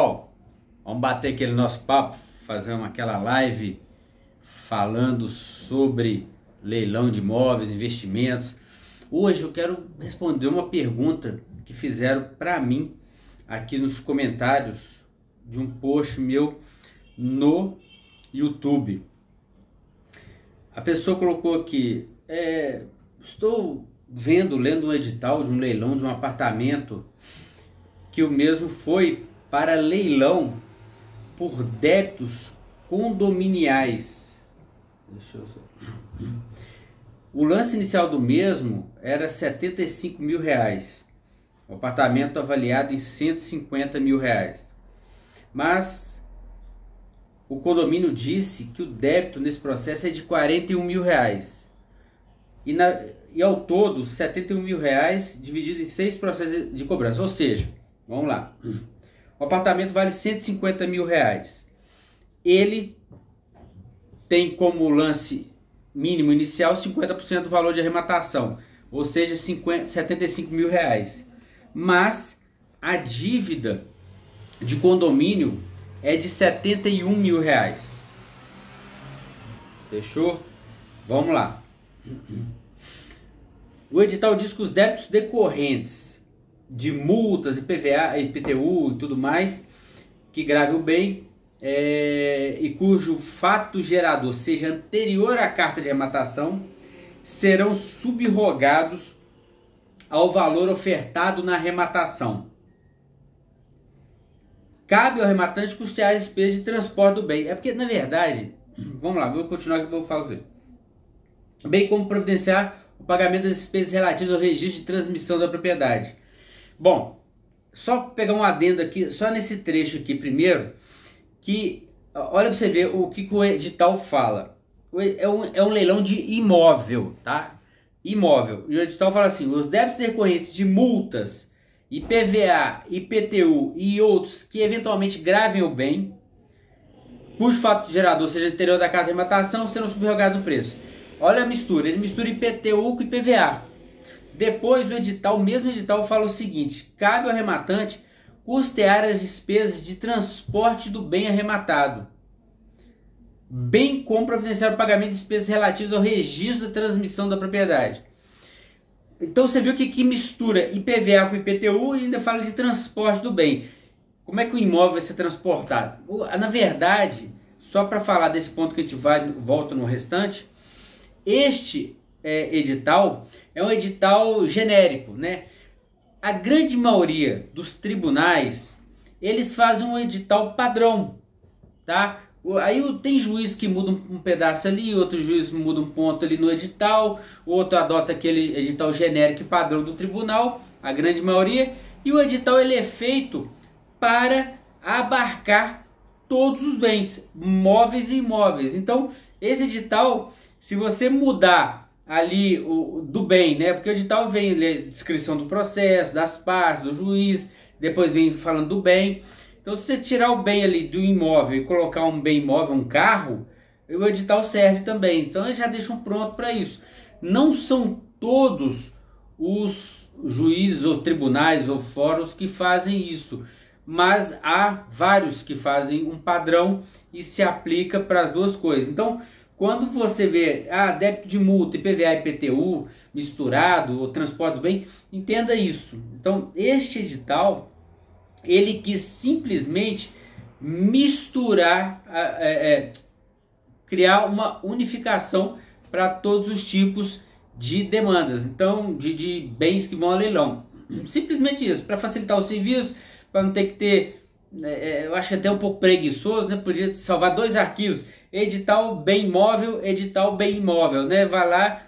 Vamos bater aquele nosso papo, fazer aquela live falando sobre leilão de imóveis, investimentos. Hoje eu quero responder uma pergunta que fizeram para mim aqui nos comentários de um post meu no YouTube. A pessoa colocou aqui, estou lendo um edital de um leilão de um apartamento que o mesmo foi para leilão por débitos condominiais. O lance inicial do mesmo era R$75 mil. O apartamento avaliado em R$150 mil. Mas o condomínio disse que o débito nesse processo é de R$41 mil. E ao todo, R$71 mil dividido em 6 processos de cobrança. Ou seja, vamos lá. O apartamento vale R$150 mil. Ele tem como lance mínimo inicial 50% do valor de arrematação, ou seja, R$75 mil. Mas a dívida de condomínio é de R$71 mil. Fechou? Vamos lá. O edital diz que os débitos decorrentes de multas, IPVA, IPTU e tudo mais, que grave o bem e cujo fato gerador seja anterior à carta de arrematação, serão subrogados ao valor ofertado na arrematação. Cabe ao arrematante custear as despesas de transporte do bem. É porque, na verdade, vamos lá, vou continuar que eu vou falar com você. Bem como providenciar o pagamento das despesas relativas ao registro de transmissão da propriedade. Bom, só pegar um adendo aqui, só nesse trecho aqui primeiro, que olha para você ver o que o edital fala. É um leilão de imóvel, tá? Imóvel. E o edital fala assim: os débitos recorrentes de multas, IPVA, IPTU e outros que eventualmente gravem o bem, cujo fato gerador seja anterior da carta de arrematação, serão subrogados no preço. Olha a mistura, ele mistura IPTU com IPVA. Depois o mesmo edital fala o seguinte: cabe ao arrematante custear as despesas de transporte do bem arrematado, bem como providenciar o pagamento de despesas relativas ao registro da transmissão da propriedade. Então você viu que mistura IPVA com IPTU e ainda fala de transporte do bem. Como é que o imóvel vai ser transportado? Na verdade, só para falar desse ponto que a gente volta no restante, este edital é um edital genérico, né? A grande maioria dos tribunais, eles fazem um edital padrão, tá? Aí tem juiz que muda um pedaço ali, outro juiz muda um ponto ali no edital, outro adota aquele edital genérico e padrão do tribunal, a grande maioria, e o edital ele é feito para abarcar todos os bens, móveis e imóveis. Então, esse edital, se você mudar ali do bem, né? Porque o edital vem descrição do processo, das partes, do juiz, depois vem falando do bem. Então, se você tirar o bem ali do imóvel e colocar um bem imóvel, um carro, o edital serve também. Então, eles já deixam pronto para isso. Não são todos os juízes ou tribunais ou fóruns que fazem isso, mas há vários que fazem um padrão e se aplica para as duas coisas. Então, quando você vê débito de multa, IPVA e IPTU misturado, ou transporte do bem, entenda isso. Então, este edital, ele quis simplesmente misturar, criar uma unificação para todos os tipos de demandas, então de bens que vão a leilão. Simplesmente isso, para facilitar o serviço, para não ter que ter, eu acho até um pouco preguiçoso, né? Podia salvar 2 arquivos, edital bem imóvel, edital bem imóvel, né? Vai lá,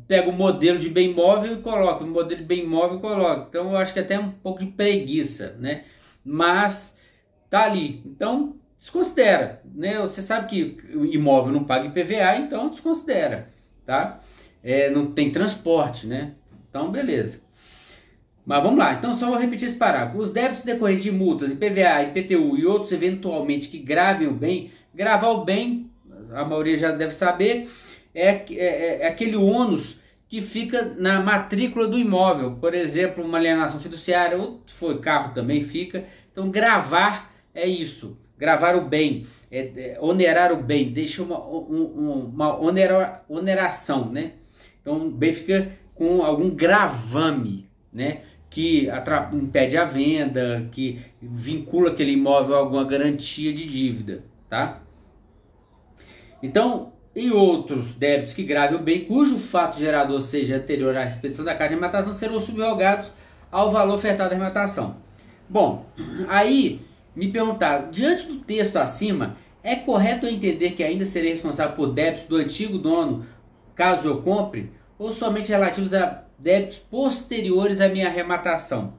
pega o modelo de bem imóvel e coloca, o modelo de bem imóvel e coloca. Então eu acho que até um pouco de preguiça, né? Mas tá ali. Então desconsidera, né? Você sabe que o imóvel não paga IPVA, então desconsidera, tá? Não tem transporte, né? Então beleza. Mas vamos lá, então só vou repetir esse parágrafo. Os débitos decorrentes de multas, IPVA, IPTU e outros eventualmente que gravem o bem, gravar o bem, a maioria já deve saber, é aquele ônus que fica na matrícula do imóvel. Por exemplo, uma alienação fiduciária, ou se for carro também fica. Então, gravar é isso, gravar o bem, onerar o bem, deixa uma oneração, né? Então o bem fica com algum gravame, né? Que impede a venda, que vincula aquele imóvel a alguma garantia de dívida, tá? Então, e outros débitos que gravem o bem, cujo fato gerador seja anterior à expedição da carta de arrematação, serão subrogados ao valor ofertado da arrematação. Bom, aí me perguntaram, diante do texto acima, é correto eu entender que ainda serei responsável por débitos do antigo dono, caso eu compre, ou somente relativos a débitos posteriores à minha arrematação?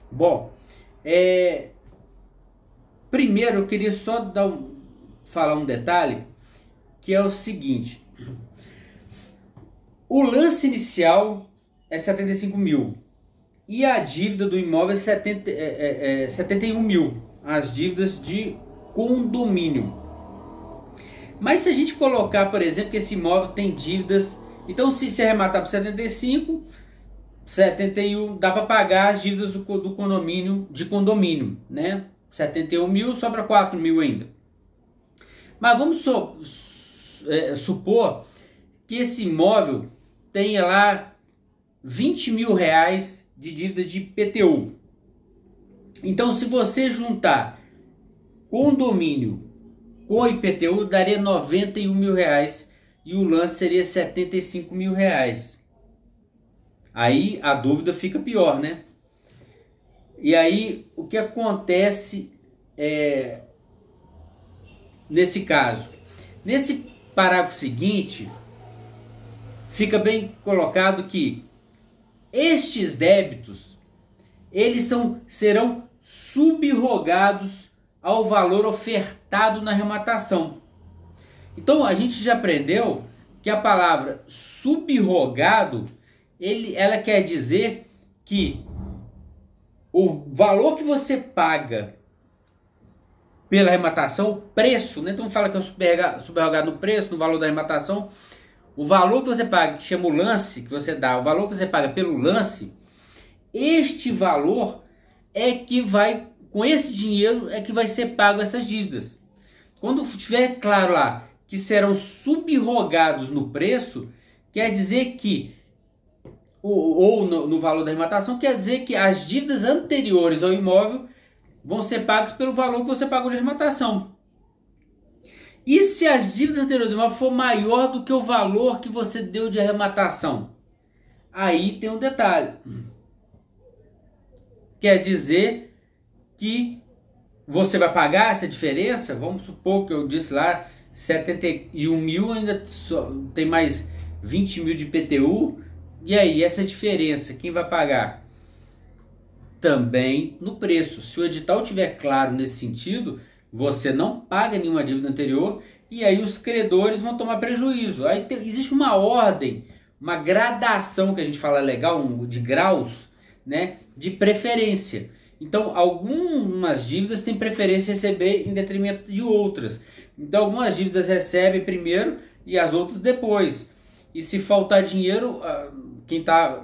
Bom, primeiro eu queria só falar um detalhe, que é o seguinte: o lance inicial é 75 mil e a dívida do imóvel é 71 mil, as dívidas de condomínio. Mas se a gente colocar, por exemplo, que esse imóvel tem dívidas, então se arrematar por 75, 71, dá para pagar as dívidas do condomínio, de condomínio, né? 71 mil, sobra 4 mil ainda. Mas vamos supor que esse imóvel tenha lá 20 mil reais de dívida de IPTU. Então, se você juntar condomínio com IPTU, daria 91 mil reais e o lance seria 75 mil reais. Aí a dúvida fica pior, né? E aí o que acontece nesse caso? Nesse parágrafo seguinte, fica bem colocado que estes débitos, eles serão subrogados ao valor ofertado na arrematação. Então a gente já aprendeu que a palavra subrogado, ela quer dizer que o valor que você paga pela arrematação, o preço, né? Então fala que é subrogado no preço, no valor da arrematação. O valor que você paga, que chama o lance, que você dá, o valor que você paga pelo lance, este valor é que vai, com esse dinheiro é que vai ser pago essas dívidas. Quando estiver claro lá que serão subrogados no preço, quer dizer que, ou no valor da arrematação, quer dizer que as dívidas anteriores ao imóvel vão ser pagas pelo valor que você pagou de arrematação. E se as dívidas anteriores do imóvel for maior do que o valor que você deu de arrematação? Aí tem um detalhe. Quer dizer que você vai pagar essa diferença? Vamos supor que eu disse lá 71 mil, ainda tem mais 20 mil de IPTU. E aí, essa diferença, quem vai pagar? Também no preço. Se o edital tiver claro nesse sentido, você não paga nenhuma dívida anterior e aí os credores vão tomar prejuízo. Aí existe uma ordem, uma gradação que a gente fala legal, de graus, né, de preferência. Então, algumas dívidas têm preferência em receber em detrimento de outras. Então, algumas dívidas recebem primeiro e as outras depois. E se faltar dinheiro, quem está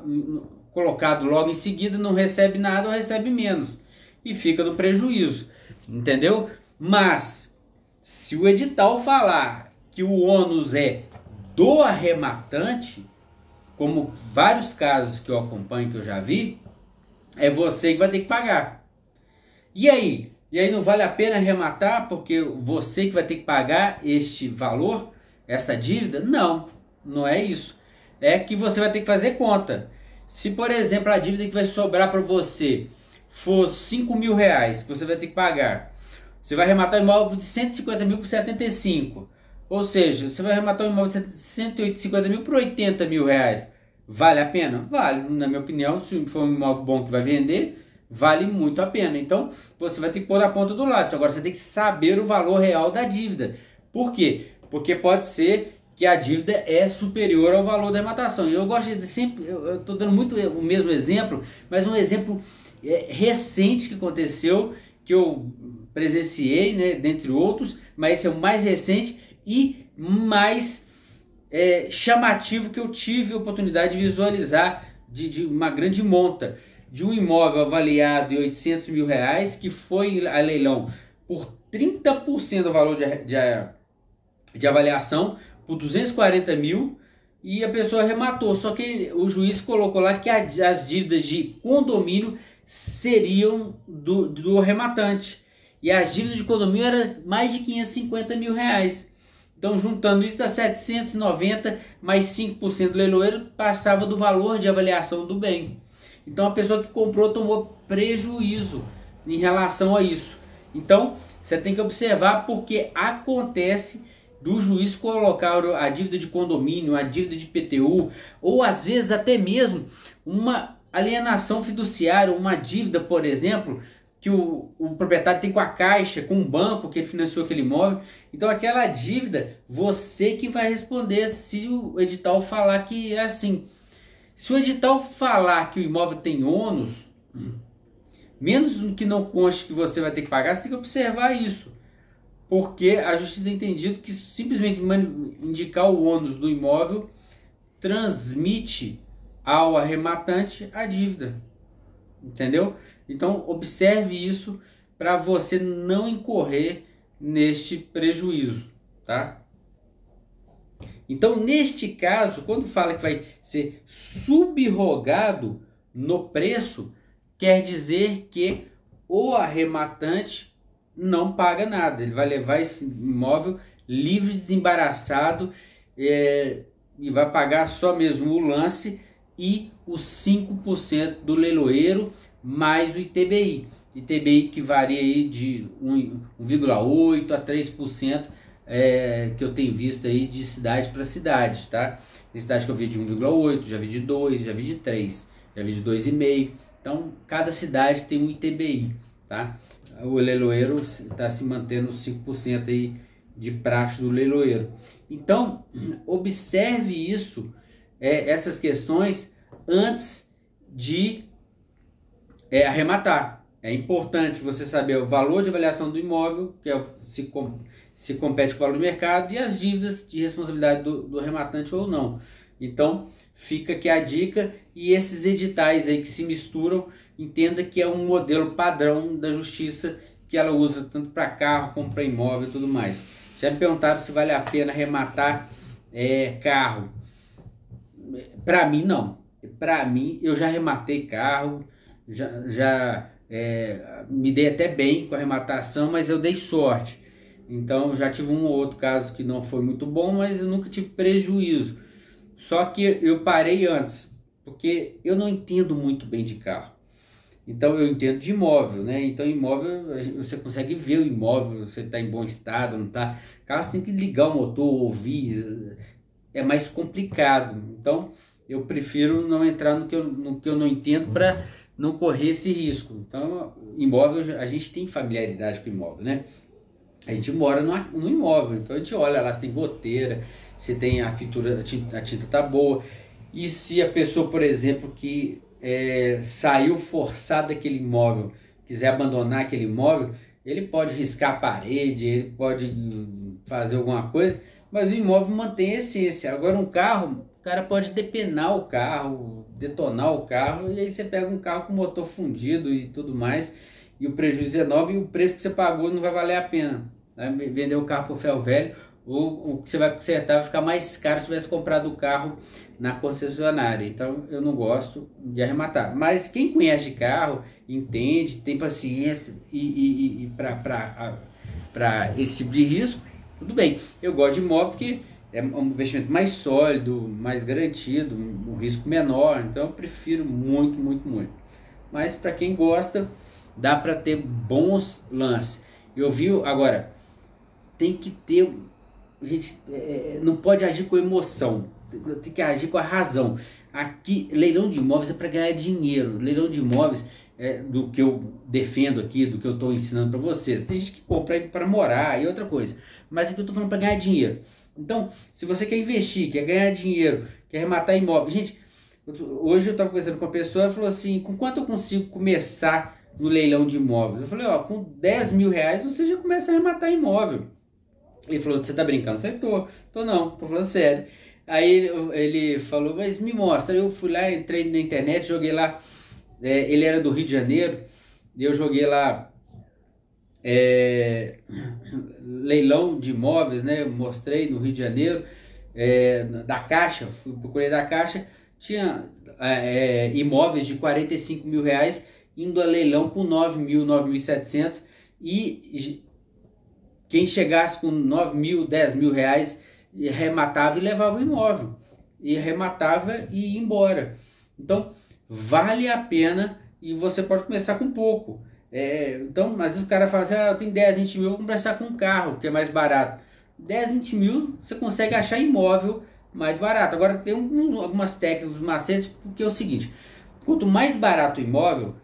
colocado logo em seguida não recebe nada ou recebe menos. E fica no prejuízo. Entendeu? Mas, se o edital falar que o ônus é do arrematante, como vários casos que eu acompanho, que eu já vi, é você que vai ter que pagar. E aí? E aí não vale a pena arrematar porque você que vai ter que pagar este valor, essa dívida? Não, não é isso. É que você vai ter que fazer conta. Se, por exemplo, a dívida que vai sobrar para você for 5 mil reais, que você vai ter que pagar, você vai arrematar o imóvel de 150 mil por 75. Ou seja, você vai arrematar o imóvel de 150 mil por 80 mil reais. Vale a pena? Vale, na minha opinião. Se for um imóvel bom que vai vender, vale muito a pena. Então, você vai ter que pôr na ponta do lápis. Agora, você tem que saber o valor real da dívida. Por quê? Porque pode ser que a dívida é superior ao valor da arrematação. E eu gosto de sempre, eu estou dando muito o mesmo exemplo, mas um exemplo recente que aconteceu, que eu presenciei, né, dentre outros, mas esse é o mais recente e mais chamativo que eu tive a oportunidade de visualizar de uma grande monta de um imóvel avaliado em 800 mil reais que foi a leilão por 30% do valor de avaliação, por 240 mil, e a pessoa arrematou. Só que o juiz colocou lá que as dívidas de condomínio seriam do arrematante. E as dívidas de condomínio eram mais de 550 mil reais. Então, juntando isso, dá 790 mais 5% do leiloeiro, passava do valor de avaliação do bem. Então, a pessoa que comprou tomou prejuízo em relação a isso. Então, você tem que observar porque acontece do juiz colocar a dívida de condomínio, a dívida de IPTU, ou às vezes até mesmo uma alienação fiduciária, uma dívida, por exemplo, que o proprietário tem com a Caixa, com o banco que ele financiou aquele imóvel. Então aquela dívida, você que vai responder se o edital falar que é assim. Se o edital falar que o imóvel tem ônus, menos que não conste que você vai ter que pagar, você tem que observar isso. Porque a justiça tem entendido que simplesmente indicar o ônus do imóvel transmite ao arrematante a dívida. Entendeu? Então observe isso para você não incorrer neste prejuízo, tá? Então neste caso, quando fala que vai ser subrogado no preço, quer dizer que o arrematante não paga nada, ele vai levar esse imóvel livre, desembaraçado, e vai pagar só mesmo o lance e os 5% do leiloeiro mais o ITBI. ITBI que varia aí de 1,8% a 3%, que eu tenho visto aí de cidade para cidade, tá? Tem cidade que eu vi de 1,8%, já vi de 2%, já vi de 3%, já vi de 2,5%. Então, cada cidade tem um ITBI, tá? O leiloeiro está se mantendo 5% aí de praxe do leiloeiro. Então, observe isso, essas questões antes de arrematar. É importante você saber o valor de avaliação do imóvel, que se compete com o valor do mercado, e as dívidas de responsabilidade do arrematante ou não. Então, fica aqui a dica, e esses editais aí que se misturam, entenda que é um modelo padrão da justiça que ela usa tanto para carro como para imóvel e tudo mais. Já me perguntaram se vale a pena arrematar carro. Para mim não. Para mim, eu já arrematei carro, já me dei até bem com a arrematação, mas eu dei sorte. Então já tive um ou outro caso que não foi muito bom, mas eu nunca tive prejuízo. Só que eu parei antes, porque eu não entendo muito bem de carro. Então eu entendo de imóvel, né? Então imóvel, você consegue ver o imóvel, você está em bom estado, não está. Carro você tem que ligar o motor, ouvir, é mais complicado. Então eu prefiro não entrar no que eu não entendo para não correr esse risco. Então imóvel, a gente tem familiaridade com imóvel, né? A gente mora no imóvel, então a gente olha lá se tem goteira, se tem a pintura, a tinta tá boa. E se a pessoa, por exemplo, que saiu forçado daquele imóvel, quiser abandonar aquele imóvel, ele pode riscar a parede, ele pode fazer alguma coisa, mas o imóvel mantém a essência. Agora um carro, o cara pode depenar o carro, detonar o carro, e aí você pega um carro com motor fundido e tudo mais, e o prejuízo é enorme, e o preço que você pagou não vai valer a pena. Vai vender o carro por ferro velho, ou o que você vai consertar vai ficar mais caro se tivesse comprado o carro na concessionária. Então eu não gosto de arrematar. Mas quem conhece de carro, entende, tem paciência e para esse tipo de risco, tudo bem. Eu gosto de imóvel porque é um investimento mais sólido, mais garantido, um risco menor. Então eu prefiro muito, muito, muito. Mas para quem gosta, dá para ter bons lances. Eu vi agora, tem que ter... Gente, não pode agir com emoção, tem que agir com a razão. Aqui, leilão de imóveis é para ganhar dinheiro. Leilão de imóveis, do que eu defendo aqui, do que eu estou ensinando para vocês. Tem gente que compra para morar e outra coisa, mas aqui eu estou falando para ganhar dinheiro. Então, se você quer investir, quer ganhar dinheiro, quer arrematar imóvel, gente, hoje eu estava conversando com uma pessoa, ela falou assim: com quanto eu consigo começar no leilão de imóveis? Eu falei: ó, com 10 mil reais você já começa a arrematar imóvel. Ele falou: você tá brincando? Eu falei: tô não, tô falando sério. Aí ele falou: mas me mostra. Eu fui lá, entrei na internet, joguei lá, ele era do Rio de Janeiro, e eu joguei lá leilão de imóveis, né? Eu mostrei no Rio de Janeiro, da Caixa, procurei da Caixa, tinha imóveis de 45 mil reais indo a leilão por 9 mil, 9.700, e quem chegasse com 9 mil, 10 mil reais rematava e levava o imóvel, e rematava e ia embora. Então vale a pena, e você pode começar com pouco. Então às vezes o cara fala assim, eu tenho 10, 20 mil, vou começar com um carro que é mais barato. 10, 20 mil você consegue achar imóvel mais barato. Agora tem algumas técnicas, macetes, porque é o seguinte: quanto mais barato o imóvel,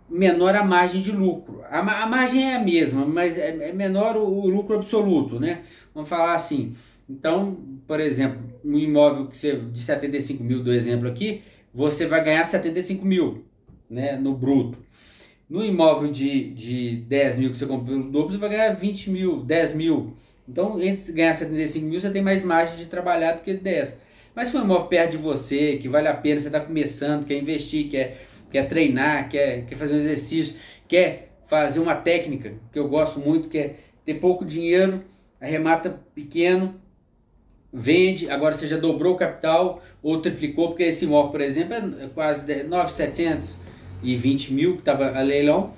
menor a margem de lucro. A margem é a mesma, mas é menor o lucro absoluto, né? Vamos falar assim. Então, por exemplo, um imóvel que você, de 75 mil, do exemplo aqui, você vai ganhar 75 mil, né, no bruto. No imóvel de 10 mil que você comprou pelo dobro, você vai ganhar 20 mil, 10 mil. Então, entre ganhar 75 mil, você tem mais margem de trabalhar do que 10. Mas se for um imóvel perto de você, que vale a pena, você está começando, quer investir, quer treinar, quer fazer um exercício, quer fazer uma técnica, que eu gosto muito, que é ter pouco dinheiro, arremata pequeno, vende, agora você já dobrou o capital ou triplicou, porque esse imóvel, por exemplo, é quase 9.720 mil, que estava a leilão,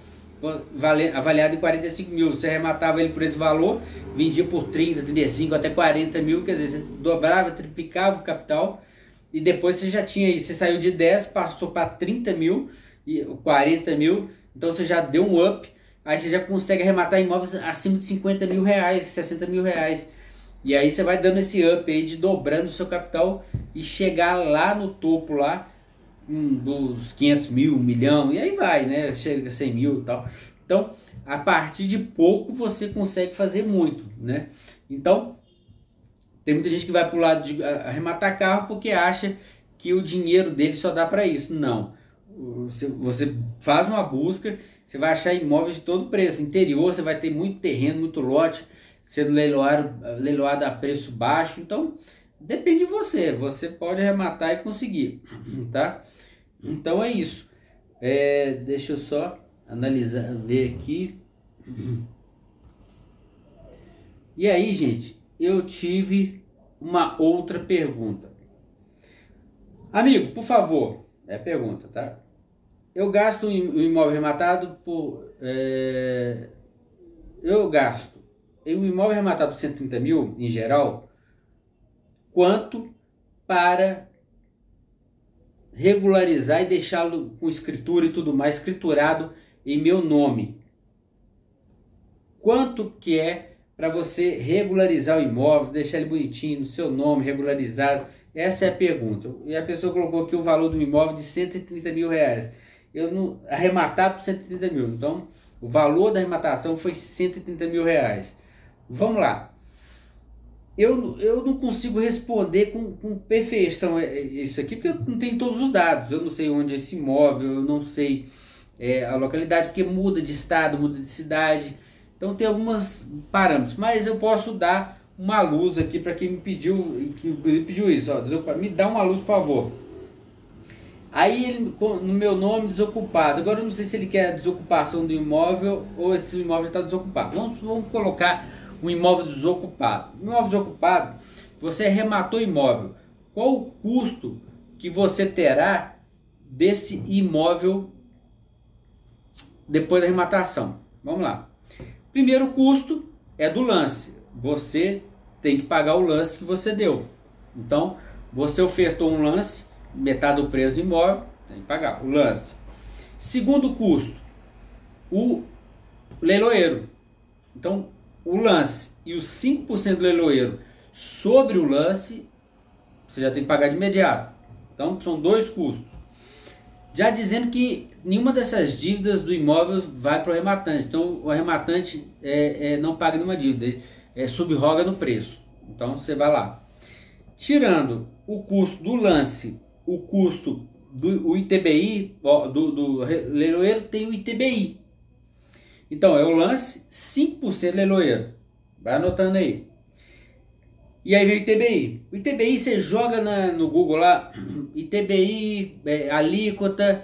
avaliado em 45 mil. Você arrematava ele por esse valor, vendia por 30, 35, até 40 mil, quer dizer, você dobrava, triplicava o capital, e depois você já tinha aí, você saiu de 10, passou para 30 mil, e 40 mil, então você já deu um up, aí você já consegue arrematar imóveis acima de 50 mil reais, 60 mil reais. E aí você vai dando esse up aí de dobrando o seu capital e chegar lá no topo lá dos 500 mil, 1 milhão, e aí vai, né? Chega a 100 mil e tal. Então, a partir de pouco você consegue fazer muito, né? Então, tem muita gente que vai pro lado de arrematar carro porque acha que o dinheiro dele só dá para isso. Não. Você faz uma busca, você vai achar imóveis de todo preço. Interior, você vai ter muito terreno, muito lote sendo leiloado a preço baixo. Então depende de você, você pode arrematar e conseguir, tá? Então é isso. Deixa eu só analisar, ver aqui. E aí, gente, eu tive uma outra pergunta. Amigo, por favor, pergunta, tá? Eu gasto um imóvel arrematado por... eu gasto em um imóvel arrematado por 130 mil, em geral, quanto para regularizar e deixá-lo com escritura e tudo mais, escriturado em meu nome? Quanto que é para você regularizar o imóvel, deixar ele bonitinho, no seu nome, regularizado? Essa é a pergunta. E a pessoa colocou aqui o valor do imóvel de 130 mil reais. Arrematado por 130 mil. Então, o valor da arrematação foi 130 mil reais. Vamos lá. Eu não consigo responder com perfeição isso aqui, porque eu não tenho todos os dados. Eu não sei onde é esse imóvel, eu não sei a localidade, porque muda de estado, muda de cidade. Então tem alguns parâmetros, mas eu posso dar uma luz aqui para quem me pediu, que pediu isso. Ó, me dá uma luz, por favor. Aí ele, no meu nome, desocupado. Agora eu não sei se ele quer a desocupação do imóvel ou se o imóvel está desocupado. Vamos colocar um imóvel desocupado. Um imóvel desocupado, você arrematou o imóvel. Qual o custo que você terá desse imóvel depois da arrematação? Vamos lá. Primeiro custo é do lance. Você tem que pagar o lance que você deu. Então, você ofertou um lance, metade do preço do imóvel, tem que pagar o lance. Segundo custo, o leiloeiro. Então, o lance e os 5% do leiloeiro sobre o lance, você já tem que pagar de imediato. Então, são dois custos. Já dizendo que nenhuma dessas dívidas do imóvel vai para o arrematante. Então, o arrematante não paga nenhuma dívida, subroga no preço. Então, você vai lá. Tirando o custo do lance, o custo do ITBI, do leiloeiro, tem o ITBI. Então, é o lance, 5% leiloeiro. Vai anotando aí. E aí vem o ITBI. O ITBI você joga no Google lá, ITBI, alíquota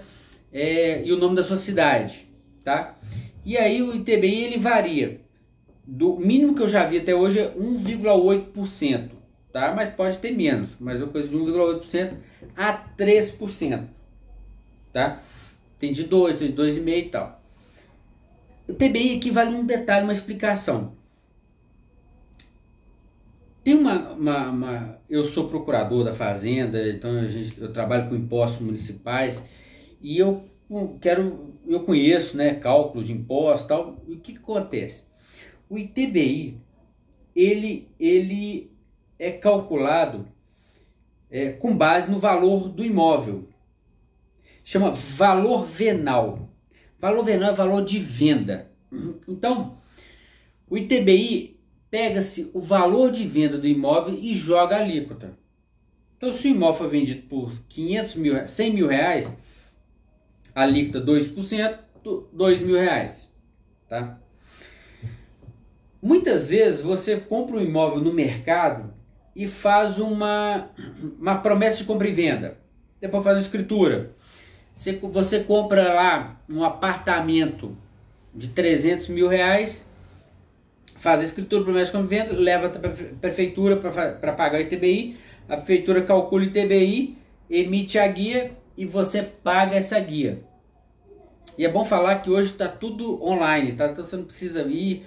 e o nome da sua cidade, tá? E aí o ITBI ele varia. Do mínimo que eu já vi até hoje é 1,8%, tá? Mas pode ter menos, mas uma coisa de 1,8% a 3%, tá? Tem de 2, tem de 2,5 e tal. O ITBI aqui vale um detalhe, uma explicação. Tem eu sou procurador da Fazenda, então eu trabalho com impostos municipais e eu conheço, né, cálculos de impostos e tal. E o que acontece? O ITBI, ele é calculado com base no valor do imóvel. Chama valor venal. Valor venal é valor de venda. Então, o ITBI pega-se o valor de venda do imóvel e joga a alíquota. Então, se o imóvel for vendido por 100 mil reais, a alíquota 2%, 2 mil reais. Tá? Muitas vezes você compra um imóvel no mercado e faz uma promessa de compra e venda. Depois faz uma escritura. Você compra lá um apartamento de 300 mil reais, faz a escritura, promessa de compra e venda, leva para a prefeitura para pagar o ITBI, a prefeitura calcula o ITBI, emite a guia e você paga essa guia. E é bom falar que hoje está tudo online, tá? Então você não precisa ir,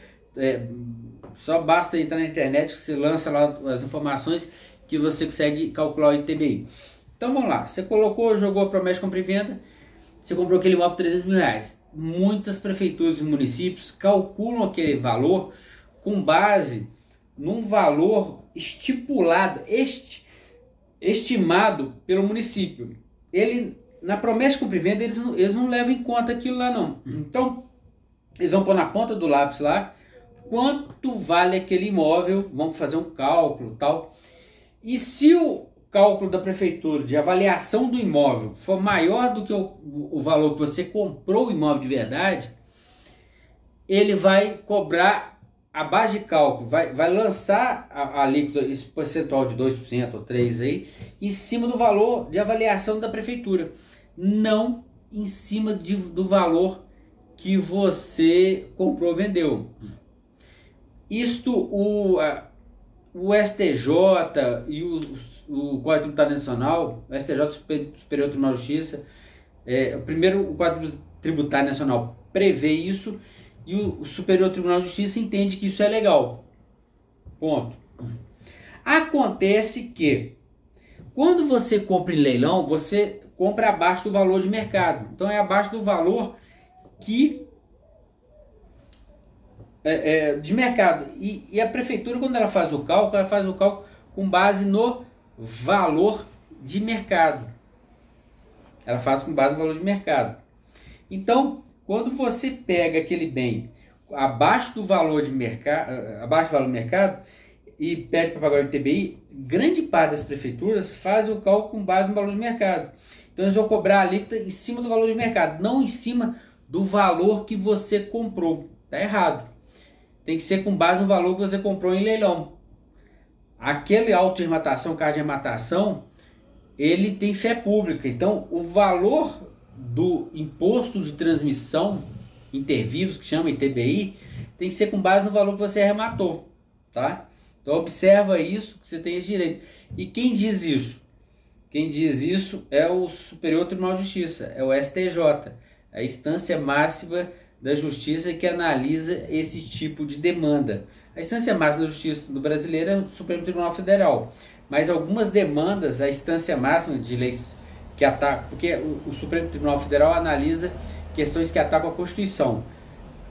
só basta entrar na internet que você lança lá as informações que você consegue calcular o ITBI. Então vamos lá, você jogou a promessa de compra e venda, você comprou aquele imóvel por 300 mil reais. Muitas prefeituras e municípios calculam aquele valor com base num valor estipulado, estimado pelo município. Na promessa de compra e venda, eles não levam em conta aquilo lá não. Então, eles vão pôr na ponta do lápis lá quanto vale aquele imóvel, vão fazer um cálculo tal. E se o cálculo da prefeitura de avaliação do imóvel for maior do que o valor que você comprou o imóvel de verdade, ele vai cobrar a base de cálculo, vai lançar a alíquota, esse percentual de 2% ou 3% aí, em cima do valor de avaliação da prefeitura, não em cima do valor que você comprou ou vendeu. Isto o STJ e o Código Tributário Nacional, o STJ, Superior Tribunal de Justiça, o Código Tributário Nacional prevê isso e o Superior Tribunal de Justiça entende que isso é legal. Ponto. Acontece que quando você compra em leilão, você compra abaixo do valor de mercado. Então é abaixo do valor de mercado. E a prefeitura, quando ela faz o cálculo com base no valor de mercado. Ela faz com base no valor de mercado. Então, quando você pega aquele bem abaixo do valor de mercado, e pede para pagar o ITBI, grande parte das prefeituras faz o cálculo com base no valor de mercado. Então eles vão cobrar a alíquota em cima do valor de mercado, não em cima do valor que você comprou. Está errado. Tem que ser com base no valor que você comprou em leilão. Aquele auto de arrematação, carro de arrematação, ele tem fé pública. Então o valor do imposto de transmissão intervivos, que chama ITBI, tem que ser com base no valor que você arrematou, tá? Então observa isso, que você tem esse direito. E quem diz isso? Quem diz isso é o Superior Tribunal de Justiça, é o STJ, a instância máxima da justiça que analisa esse tipo de demanda. A instância máxima da justiça do brasileiro é o Supremo Tribunal Federal, mas algumas demandas, a instância máxima de leis que atacam, porque o Supremo Tribunal Federal analisa questões que atacam a Constituição.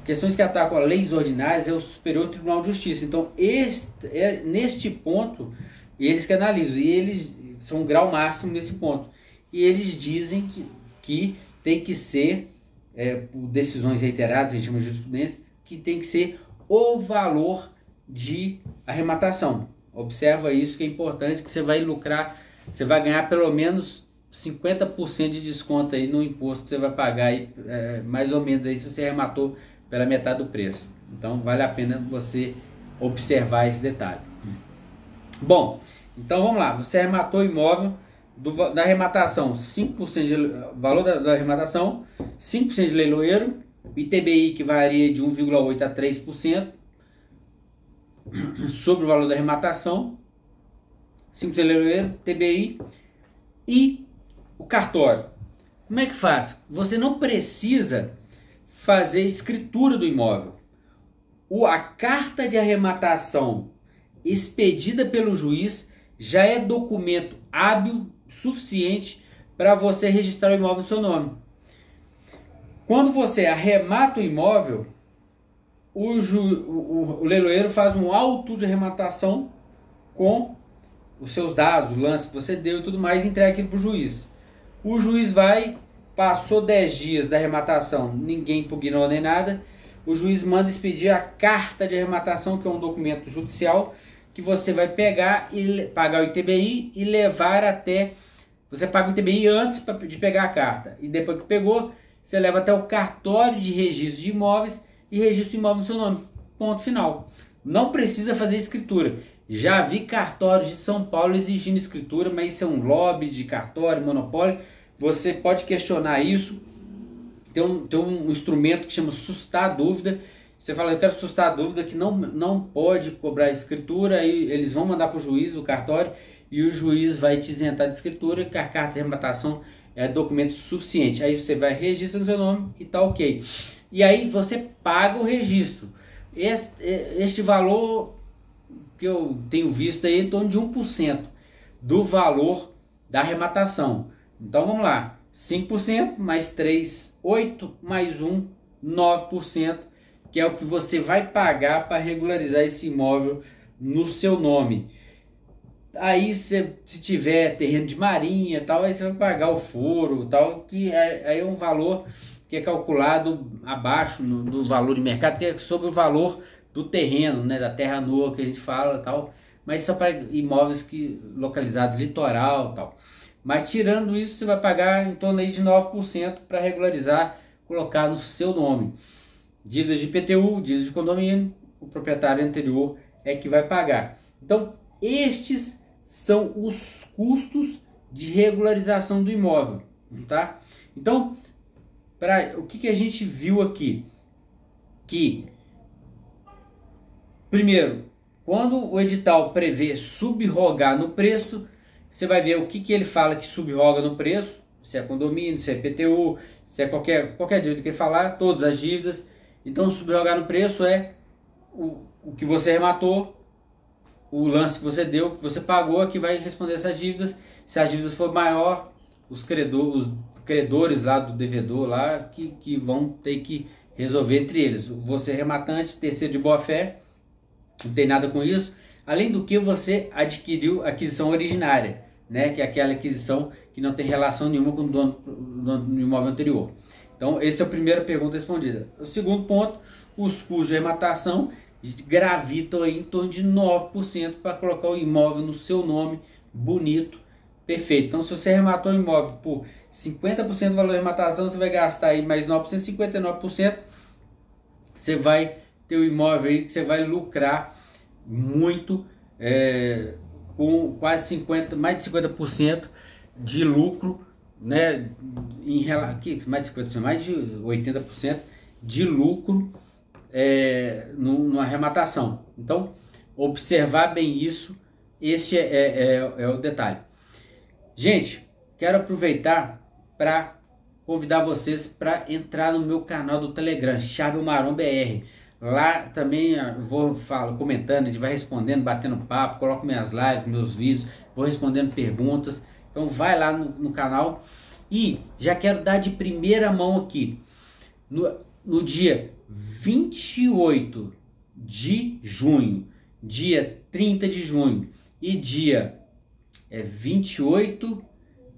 Questões que atacam a leis ordinárias é o Superior Tribunal de Justiça. Então, neste ponto, eles que analisam, e eles são um grau máximo nesse ponto. E eles dizem que tem que ser, por decisões reiteradas, a gente chama de jurisprudência, que tem que ser o valor de arrematação. Observa isso que é importante, que você vai lucrar, você vai ganhar pelo menos 50% de desconto aí no imposto que você vai pagar aí, mais ou menos aí, se você arrematou pela metade do preço. Então vale a pena você observar esse detalhe. Bom, então vamos lá, você arrematou o imóvel da arrematação, 5% de valor da arrematação, 5% de leiloeiro, ITBI que varia de 1,8% a 3% sobre o valor da arrematação, 5% leiloeiro, TBI e o cartório. Como é que faz? Você não precisa fazer escritura do imóvel. A carta de arrematação expedida pelo juiz já é documento hábil suficiente para você registrar o imóvel no seu nome. Quando você arremata o imóvel, o leiloeiro faz um auto de arrematação com os seus dados, o lance que você deu e tudo mais, e entrega aquilo para o juiz. O juiz vai, passou 10 dias da arrematação, ninguém impugnou nem nada, o juiz manda expedir a carta de arrematação, que é um documento judicial, que você vai pegar e pagar o ITBI e levar até... Você paga o ITBI antes de pegar a carta, e depois que pegou, você leva até o cartório de registro de imóveis e registra o imóvel no seu nome. Ponto final. Não precisa fazer escritura. Já vi cartórios de São Paulo exigindo escritura, mas isso é um lobby de cartório, monopólio. Você pode questionar isso. Tem um instrumento que chama sustar a dúvida. Você fala, eu quero sustar a dúvida, que não pode cobrar escritura, aí eles vão mandar para o juiz, o cartório, e o juiz vai te isentar de escritura, que a carta de arrematação é documento suficiente. Aí você vai registrar no seu nome e tá ok. E aí você paga o registro. Este valor que eu tenho visto aí é em torno de 1% do valor da arrematação. Então vamos lá, 5% mais 3, 8, mais 1, 9%, que é o que você vai pagar para regularizar esse imóvel no seu nome. Aí se tiver terreno de marinha e tal, aí você vai pagar o foro tal, que aí é um valor que é calculado abaixo do valor de mercado, que é sobre o valor do terreno, né, da terra nua que a gente fala tal, mas só para imóveis localizados litoral tal. Mas tirando isso, você vai pagar em torno aí de 9% para regularizar, colocar no seu nome. Dívidas de IPTU, dívidas de condomínio, o proprietário anterior é que vai pagar. Então, estes são os custos de regularização do imóvel, tá? Então, o que a gente viu aqui? Que, primeiro, quando o edital prevê subrogar no preço, você vai ver o que ele fala que subroga no preço, se é condomínio, se é IPTU, se é qualquer dívida que ele falar, todas as dívidas. Então, subrogar no preço é o que você arrematou, o lance que você deu, que você pagou, que vai responder essas dívidas. Se as dívidas for maior, os credores lá do devedor lá que vão ter que resolver entre eles. Você rematante, terceiro de boa fé, não tem nada com isso. Além do que você adquiriu aquisição originária, né, que é aquela aquisição que não tem relação nenhuma com o dono do imóvel anterior. Então, essa é a primeira pergunta respondida. O segundo ponto, os custos de arrematação gravitam aí em torno de 9% para colocar o imóvel no seu nome, bonito, perfeito. Então, se você arrematou o imóvel por 50% do valor da arrematação, você vai gastar aí mais 9%, 59%. Você vai ter o imóvel aí que você vai lucrar muito, com quase mais de 50% de lucro, né, mais de 50%, mais de 80% de lucro numa arrematação. Então, observar bem isso, este é o detalhe. Gente, quero aproveitar para convidar vocês para entrar no meu canal do Telegram, Chave Maron BR. Lá também vou comentando, a gente vai respondendo, batendo papo, coloco minhas lives, meus vídeos, vou respondendo perguntas. Então vai lá no canal. E já quero dar de primeira mão aqui, no dia 28 de junho, dia 30 de junho e dia 28,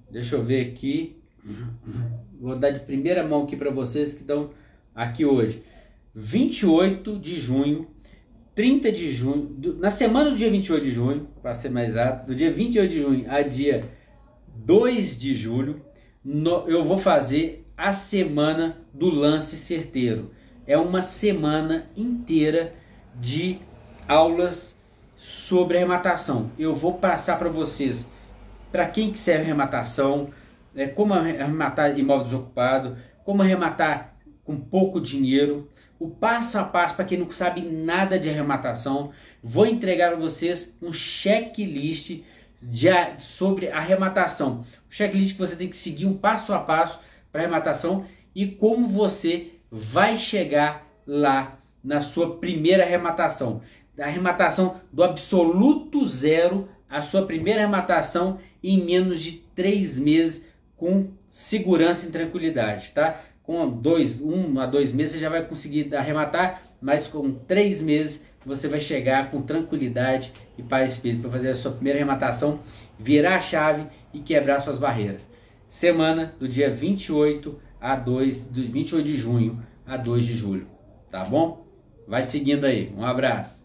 deixa eu ver aqui, vou dar de primeira mão aqui para vocês que estão aqui hoje. 28 de junho, 30 de junho, na semana do dia 28 de junho, para ser mais exato, do dia 28 de junho a dia 2 de julho, eu vou fazer a semana do lance certeiro. É uma semana inteira de aulas sobre arrematação. Eu vou passar para vocês, para quem quiser arrematação, como arrematar imóvel desocupado, como arrematar com pouco dinheiro, o passo a passo para quem não sabe nada de arrematação. Vou entregar a vocês um checklist sobre arrematação. O checklist que você tem que seguir um passo a passo para arrematação e como você vai chegar lá na sua primeira arrematação. A arrematação do absoluto zero, a sua primeira arrematação em menos de 3 meses com segurança e tranquilidade, tá? Com 1 a 2 meses você já vai conseguir arrematar, mas com 3 meses você vai chegar com tranquilidade e paz de espírito para fazer a sua primeira arrematação, virar a chave e quebrar suas barreiras. Semana do dia 28 de junho a 2 de julho, tá bom? Vai seguindo aí. Um abraço.